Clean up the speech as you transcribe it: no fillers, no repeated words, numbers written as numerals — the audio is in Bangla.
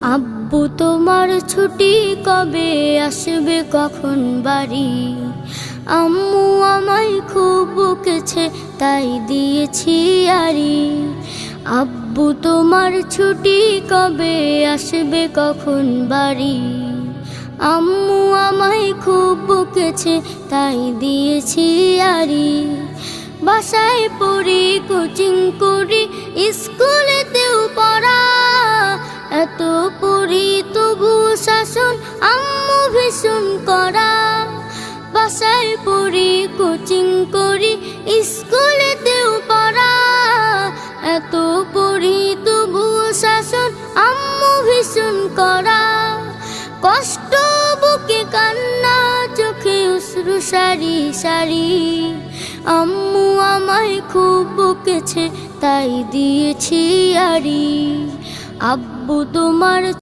আব্বু তোমার ছুটি কবে আসবে কখন বাড়ি? আম্মু আমায় খুব বকেছে তাই দিয়েছি আড়ি। আব্বু তোমার ছুটি কবে আসবে কখন বাড়ি? আম্মু আমায় খুব বকেছে তাই দিয়েছি আড়ি। বাসায় পড়ি, কোচিং করি, স্কুলেতেও পড়া, এত পড়ি তবু শাসন আম্মু ভীষণ করা। বাসায় পড়ি, কোচিং করি, স্কুলেতেও পড়া, এত পড়ি তবু শাসন আম্মু ভীষণ করা। কষ্ট বুকে কান্না, চোখে অশ্রু সারি সারি। আম্মু আমায় খুব বকেছে তাই দিয়েছি আড়ি। আব্বু তোমার